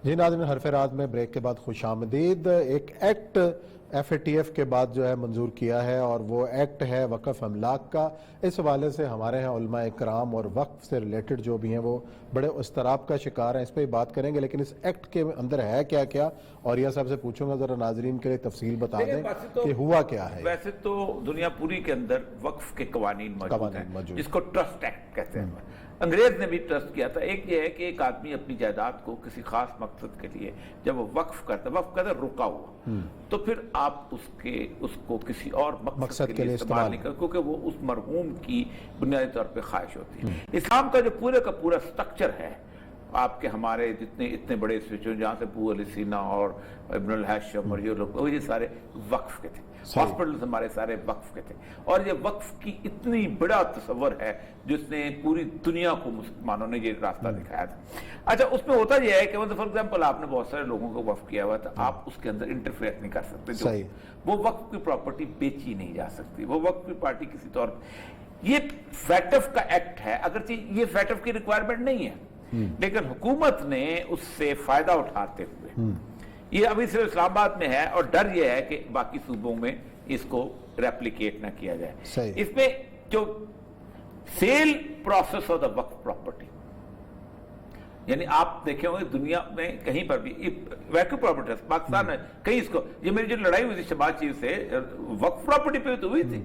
جی ناظرین، حرف رات میں بریک کے بعد خوش آمدید۔ ایک ایکٹ FATF کے بعد جو ہے منظور کیا ہے، اور وہ ایکٹ ہے وقف املاک کا۔ اس حوالے سے ہمارے ہیں علماء اکرام اور وقف سے ریلیٹڈ جو بھی ہیں وہ بڑے اضطراب کا شکار ہیں، اس پہ بات کریں گے۔ لیکن اس ایکٹ کے اندر ہے کیا کیا، اور یہ صاحب سے پوچھوں گا ذرا ناظرین کے لیے تفصیل بتا دیں کہ ہوا کیا ہے۔ ویسے تو دنیا پوری کے اندر وقف کے قوانین موجود ہیں، جس کو ٹرسٹ ایکٹ کہتے ہیں۔ انگریز نے بھی ٹرسٹ کیا تھا۔ ایک یہ ہے کہ ایک آدمی اپنی جائیداد کو کسی خاص مقصد کے لیے جب وہ وقف کرتا ہے رکا ہوا، تو پھر آپ اس کو کسی اور مقصد کے لیے استعمال نہیں کرتے، کیونکہ وہ اس مرحوم کی بنیادی طور پہ خواہش ہوتی ہے۔ اسلام کا جو پورے کا پورا سٹرکچر ہے، آپ کے ہمارے جتنے اتنے بڑے سوئچوں جہاں سے ابو علی سینا اور ابن الحشم اور یہ لوگ، یہ سارے وقف کے تھے۔ ہاسپٹلز ہمارے سارے وقف کے تھے، اور یہ وقف کی اتنی بڑا تصور ہے جس نے پوری دنیا کو مسلمانوں نے یہ راستہ دکھایا تھا۔ اچھا، اس میں ہوتا یہ ہے کہ فار ایگزامپل آپ نے بہت سارے لوگوں کو وقف کیا ہوا تھا، آپ اس کے اندر انٹرفیئر نہیں کر سکتے۔ وہ وقف کی پراپرٹی بیچی نہیں جا سکتی، وہ وقف کی پارٹی کسی طور پر۔ یہ FATF کا ایکٹ ہے، اگرچہ یہ FATF کی ریکوائرمنٹ نہیں ہے، لیکن حکومت نے اس سے فائدہ اٹھاتے ہوئے، یہ ابھی صرف اسلام آباد میں ہے، اور ڈر یہ ہے کہ باقی صوبوں میں اس کو ریپلیکیٹ نہ کیا جائے۔ اس میں جو سیل پروسیس آف دا وقف پراپرٹی، یعنی آپ دیکھیں ہوئے دنیا میں کہیں پر بھی ویکو پراپرٹی، پاکستان میں کہیں اس کو، یہ میری جو لڑائی ہوئی تھی شہباز چیف سے وقف پراپرٹی پہ تو ہوئی تھی،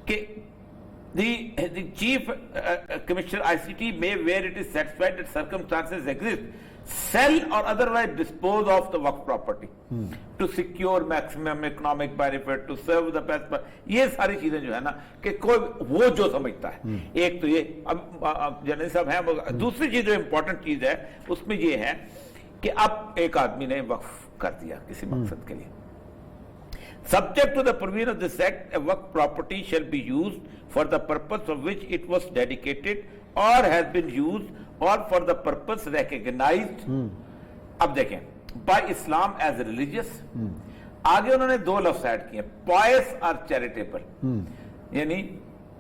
کہ the chief commissioner ICT may, where it is satisfied that circumstances exist, sell or otherwise dispose of the work property to secure maximum economic benefit, to serve the best. یہ ساری چیزیں جو ہے نا کہ کوئی وہ جو سمجھتا ہے، ایک تو یہ اب جنرل صاحب ہیں۔ دوسری چیز جو امپورٹنٹ چیز ہے اس میں یہ ہے کہ اب ایک آدمی نے وقف کر دیا کسی مقصد کے لیے، subject to the provision of this act, a work property shall be used for the purpose of which it was dedicated or has been used or for the purpose recognized. اب دیکھیں by Islam as religious، آگے انہوں نے دو لفظ add کیے، pious or charitable، یعنی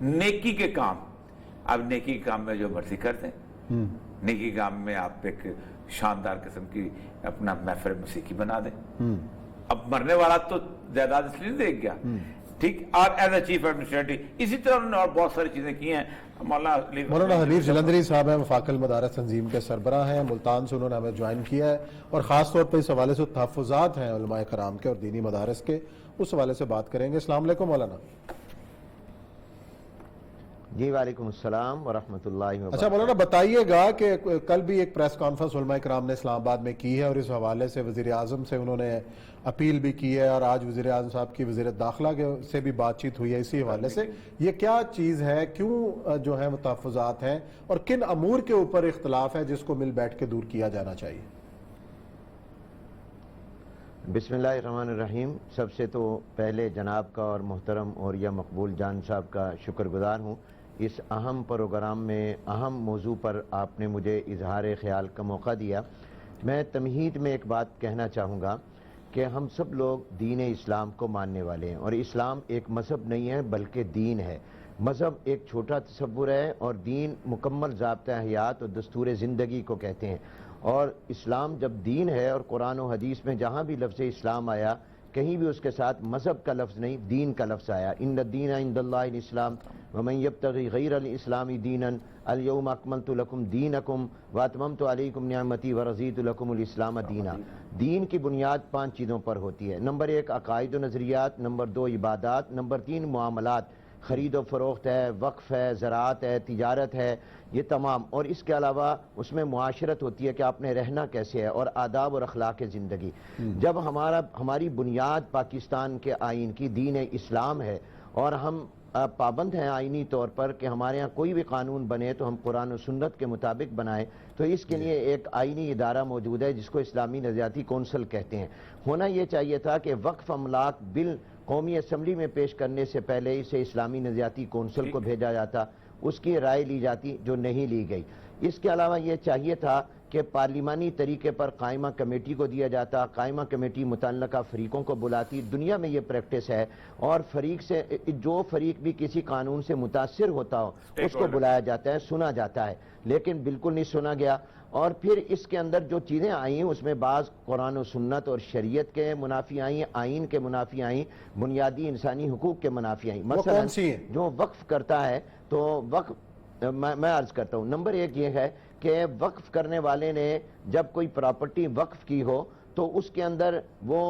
نیکی کے کام۔ اب نیکی کے کام میں جو مرضی کرتے ہیں، نیکی کے کام میں آپ ایک شاندار قسم کی اپنا محفل موسیقی بنا دیں، اب مرنے والا تو جائیداد اس لیے نہیں دیکھ گیا، ٹھیک۔ اور ایز اے چیف ایڈمنسٹریٹر اسی طرح انہوں نے اور بہت ساری چیزیں کی ہیں۔ مولانا حنیف جلندری صاحب ہیں، وفاق المدارس تنظیم کے سربراہ ہیں، ملتان سے انہوں نے ہمیں جوائن کیا ہے، اور خاص طور پہ اس حوالے سے تحفظات ہیں علماء کرام کے اور دینی مدارس کے، اس حوالے سے بات کریں گے۔ السلام علیکم مولانا۔ جی وعلیکم السلام ورحمۃ اللہ وبرکاتہ۔ اچھا مولانا بتائیے گا کہ کل بھی ایک پریس کانفرنس علماء کرام نے اسلام آباد میں کی ہے، اور اس حوالے سے وزیر اعظم سے انہوں نے اپیل بھی کی ہے، اور آج وزیر اعظم صاحب کی وزیر داخلہ سے بھی بات چیت ہوئی ہے اسی حوالے سے۔ یہ کیا چیز ہے، کیوں جو ہے وہ تحفظات ہیں، اور کن امور کے اوپر اختلاف ہے جس کو مل بیٹھ کے دور کیا جانا چاہیے؟ بسم اللہ الرحمن الرحیم۔ سب سے تو پہلے جناب کا اور محترم اور یا مقبول جان صاحب کا شکر گزار ہوں، اس اہم پروگرام میں اہم موضوع پر آپ نے مجھے اظہار خیال کا موقع دیا۔ میں تمہید میں ایک بات کہنا چاہوں گا کہ ہم سب لوگ دین اسلام کو ماننے والے ہیں، اور اسلام ایک مذہب نہیں ہے بلکہ دین ہے۔ مذہب ایک چھوٹا تصور ہے، اور دین مکمل ضابطہ حیات اور دستور زندگی کو کہتے ہیں۔ اور اسلام جب دین ہے، اور قرآن و حدیث میں جہاں بھی لفظ اسلام آیا، کہیں بھی اس کے ساتھ مذہب کا لفظ نہیں، دین کا لفظ آیا۔ ان الدین عند اللہ الاسلام ومن یبتغی غیر الاسلام دینا الیوم اکملت لکم دینکم واتممت علیکم نعمتی ورضیت لکم الاسلام دینا۔ دین کی بنیاد 5 چیزوں پر ہوتی ہے۔ نمبر 1 عقائد و نظریات، نمبر 2 عبادات، نمبر 3 معاملات، خرید و فروخت ہے، وقف ہے، زراعت ہے، تجارت ہے، یہ تمام۔ اور اس کے علاوہ اس میں معاشرت ہوتی ہے کہ آپ نے رہنا کیسے ہے، اور آداب اور اخلاق زندگی۔ جب ہماری بنیاد پاکستان کے آئین کی دین اسلام ہے، اور ہم پابند ہیں آئینی طور پر کہ ہمارے ہاں کوئی بھی قانون بنے تو ہم قرآن و سنت کے مطابق بنائیں، تو اس کے لیے ایک آئینی ادارہ موجود ہے جس کو اسلامی نظریاتی کونسل کہتے ہیں۔ ہونا یہ چاہیے تھا کہ وقف املاک بل قومی اسمبلی میں پیش کرنے سے پہلے اسے اسلامی نظریاتی کونسل کو بھیجا جاتا، اس کی رائے لی جاتی، جو نہیں لی گئی۔ اس کے علاوہ یہ چاہیے تھا کہ پارلیمانی طریقے پر قائمہ کمیٹی کو دیا جاتا، قائمہ کمیٹی متعلقہ فریقوں کو بلاتی۔ دنیا میں یہ پریکٹس ہے، اور فریق سے جو فریق بھی کسی قانون سے متاثر ہوتا ہو اس کو بلایا جاتا ہے، سنا جاتا ہے، لیکن بالکل نہیں سنا گیا۔ اور پھر اس کے اندر جو چیزیں آئیں اس میں بعض قرآن و سنت اور شریعت کے منافی آئیں، آئین کے منافی آئیں، بنیادی انسانی حقوق کے منافی آئیں۔ مثلا جو وقف کرتا ہے تو وقف میں عرض کرتا ہوں، نمبر ایک یہ ہے کہ وقف کرنے والے نے جب کوئی پراپرٹی وقف کی ہو تو اس کے اندر وہ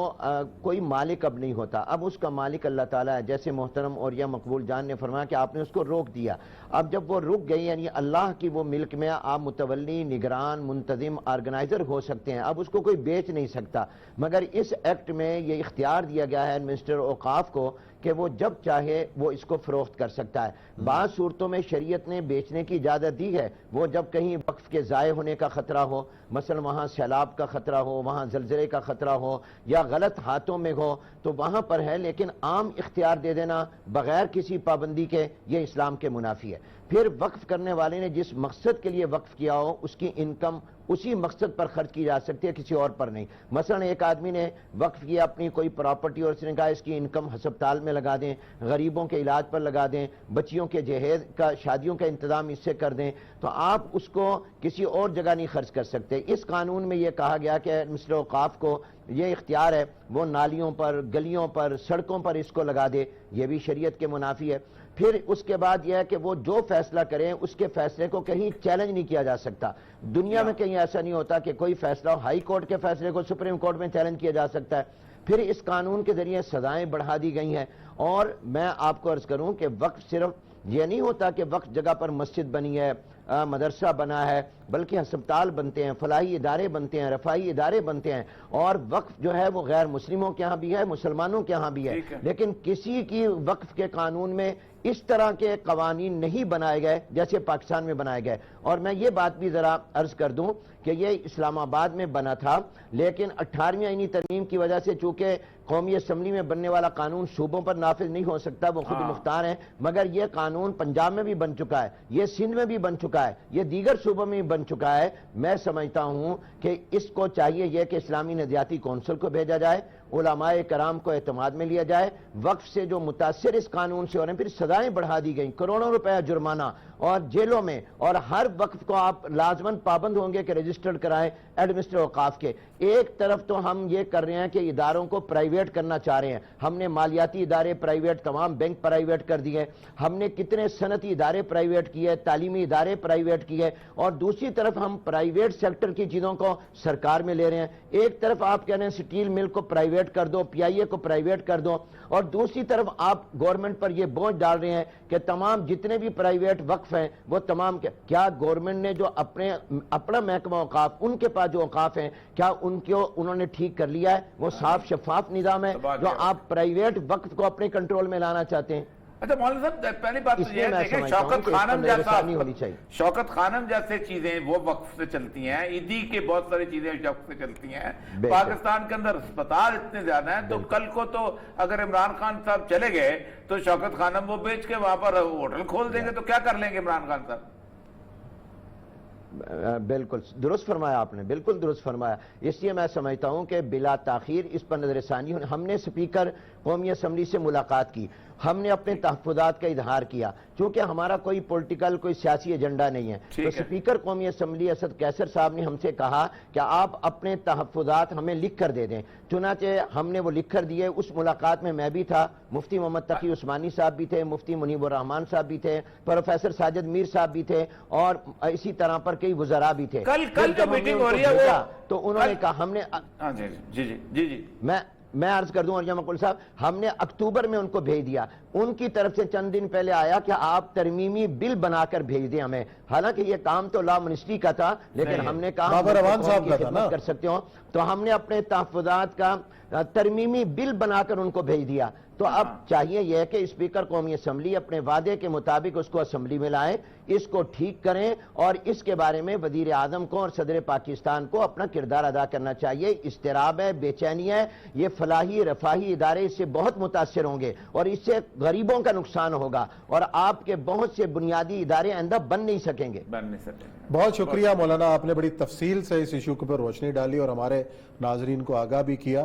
کوئی مالک اب نہیں ہوتا، اب اس کا مالک اللہ تعالیٰ ہے۔ جیسے محترم اور یا مقبول جان نے فرمایا کہ آپ نے اس کو روک دیا، اب جب وہ رک گئی یعنی اللہ کی وہ ملک میں آپ متولی، نگران، منتظم، آرگنائزر ہو سکتے ہیں، اب اس کو کوئی بیچ نہیں سکتا۔ مگر اس ایکٹ میں یہ اختیار دیا گیا ہے منسٹر اوقاف کو کہ وہ جب چاہے وہ اس کو فروخت کر سکتا ہے۔ بعض صورتوں میں شریعت نے بیچنے کی اجازت دی ہے، وہ جب کہیں وقف کے ضائع ہونے کا خطرہ ہو، مثلا وہاں سیلاب کا خطرہ ہو، وہاں زلزلے کا خطرہ ہو یا غلط ہاتھوں میں ہو تو وہاں پر ہے، لیکن عام اختیار دے دینا بغیر کسی پابندی کے یہ اسلام کے منافی ہے۔ پھر وقف کرنے والے نے جس مقصد کے لیے وقف کیا ہو اس کی انکم اسی مقصد پر خرچ کی جا سکتی ہے، کسی اور پر نہیں۔ مثلا ایک آدمی نے وقف کیا اپنی کوئی پراپرٹی اور اس نے کہا اس کی انکم ہسپتال میں لگا دیں، غریبوں کے علاج پر لگا دیں، بچیوں کے جہیز کا، شادیوں کا انتظام اس سے کر دیں، تو آپ اس کو کسی اور جگہ نہیں خرچ کر سکتے۔ اس قانون میں یہ کہا گیا کہ مسٹر اوقاف کو یہ اختیار ہے وہ نالیوں پر، گلیوں پر، سڑکوں پر اس کو لگا دے، یہ بھی شریعت کے منافی ہے۔ پھر اس کے بعد یہ ہے کہ وہ جو فیصلہ کریں اس کے فیصلے کو کہیں چیلنج نہیں کیا جا سکتا۔ دنیا میں کہیں ایسا نہیں ہوتا کہ کوئی فیصلہ ہائی کورٹ کے فیصلے کو سپریم کورٹ میں چیلنج کیا جا سکتا ہے۔ پھر اس قانون کے ذریعے سزائیں بڑھا دی گئی ہیں، اور میں آپ کو عرض کروں کہ وقف صرف یہ نہیں ہوتا کہ وقف جگہ پر مسجد بنی ہے، مدرسہ بنا ہے، بلکہ ہسپتال بنتے ہیں، فلاحی ادارے بنتے ہیں، رفاہی ادارے بنتے ہیں، اور وقف جو ہے وہ غیر مسلموں کے ہاں بھی ہے، مسلمانوں کے ہاں بھی ہے، لیکن کسی کی وقف کے قانون میں اس طرح کے قوانین نہیں بنائے گئے جیسے پاکستان میں بنائے گئے۔ اور میں یہ بات بھی ذرا عرض کر دوں کہ یہ اسلام آباد میں بنا تھا، لیکن 18ویں آئینی ترمیم کی وجہ سے چونکہ قومی اسمبلی میں بننے والا قانون صوبوں پر نافذ نہیں ہو سکتا، وہ خود مختار ہیں، مگر یہ قانون پنجاب میں بھی بن چکا ہے، یہ سندھ میں بھی بن چکا ہے، یہ دیگر صوبوں میں بھی بن چکا ہے۔ میں سمجھتا ہوں کہ اس کو چاہیے یہ کہ اسلامی نظریاتی کونسل کو بھیجا جائے، علماء کرام کو اعتماد میں لیا جائے، وقف سے جو متاثر اس قانون سے ہو رہے ہیں، پھر سزائیں بڑھا دی گئیں، کروڑوں روپے جرمانہ اور جیلوں میں، اور ہر وقف کو آپ لازماً پابند ہوں گے کہ رجسٹرڈ کرائیں ایڈمنسٹر اوقاف کے۔ ایک طرف تو ہم یہ کر رہے ہیں کہ اداروں کو پرائیویٹ کرنا چاہ رہے ہیں، ہم نے مالیاتی ادارے پرائیویٹ، تمام بینک پرائیویٹ کر دیے، ہم نے کتنے صنعتی ادارے پرائیویٹ کیے، تعلیمی ادارے پرائیویٹ کیے، اور دوسری طرف ہم پرائیویٹ سیکٹر کی چیزوں کو سرکار میں لے رہے ہیں۔ ایک طرف آپ کہہ رہے ہیں سٹیل مل کو پرائیویٹ کر دو، پی آئی اے کو پرائیویٹ کر دو، اور دوسری طرف آپ گورنمنٹ پر یہ بوجھ ڈال رہے ہیں کہ تمام جتنے بھی پرائیویٹ وقف ہیں وہ تمام، کیا گورنمنٹ نے جو اپنا محکمہ اوقاف، ان کے پاس جو اوقاف ہیں، کیا ان کو انہوں نے ٹھیک کر لیا ہے؟ وہ صاف شفاف نظام ہے جو آپ پرائیویٹ وقف کو اپنے کنٹرول میں لانا چاہتے ہیں۔ اچھا مولانا صاحب، پہلی بات تو یہ ہے کہ شوکت خانم جیسے چیزیں وہ وقف سے چلتی ہیں، عیدی کے بہت ساری چیزیں وقف سے چلتی ہیں، پاکستان کے اندر اسپتال اتنے زیادہ ہیں، تو کل کو تو اگر عمران خان صاحب چلے گئے تو شوکت خانم وہ بیچ کے وہاں پر ہوٹل کھول دیں گے، تو کیا کر لیں گے عمران خان صاحب؟ بالکل درست فرمایا آپ نے، بالکل درست فرمایا۔ اس لیے میں سمجھتا ہوں کہ بلا تاخیر اس پر نظر ثانی، ہم نے اسپیکر قومی اسمبلی سے ملاقات کی، ہم نے اپنے تحفظات کا اظہار کیا، چونکہ ہمارا کوئی پولیٹیکل، کوئی سیاسی ایجنڈا نہیں ہے، تو اسپیکر قومی اسمبلی اسد قیصر صاحب نے ہم سے کہا کہ آپ اپنے تحفظات ہمیں لکھ کر دے دیں، چنانچہ ہم نے وہ لکھ کر دیے۔ اس ملاقات میں بھی تھا، مفتی محمد تقی عثمانی صاحب بھی تھے، مفتی منیب الرحمان صاحب بھی تھے، پروفیسر ساجد میر صاحب بھی تھے، اور اسی طرح پر کئی وزراء بھی تھے۔ کل جو میٹنگ ہو رہی ہے تو انہوں نے کہا، ہم نے میں عرض کر دوں اور مقبول صاحب، ہم نے اکتوبر میں ان کو بھیج دیا، ان کی طرف سے چند دن پہلے آیا کہ آپ ترمیمی بل بنا کر بھیج دیں ہمیں، حالانکہ یہ کام تو لا منسٹری کا تھا، لیکن ہم نے کہا خدمت کر سکتے ہو، تو ہم نے اپنے تحفظات کا ترمیمی بل بنا کر ان کو بھیج دیا۔ تو اب چاہیے یہ کہ اسپیکر قومی اسمبلی اپنے وعدے کے مطابق اس کو اسمبلی میں لائیں، اس کو ٹھیک کریں، اور اس کے بارے میں وزیر اعظم کو اور صدر پاکستان کو اپنا کردار ادا کرنا چاہیے۔ اضطراب ہے، بے چینی ہے، یہ فلاحی رفاہی ادارے اس سے بہت متاثر ہوں گے، اور اس سے غریبوں کا نقصان ہوگا، اور آپ کے بہت سے بنیادی ادارے آئندہ بن نہیں سکیں گے۔ بہت شکریہ مولانا، آپ نے بڑی تفصیل سے اس ایشو پر روشنی ڈالی اور ہمارے ناظرین کو آگاہ بھی کیا۔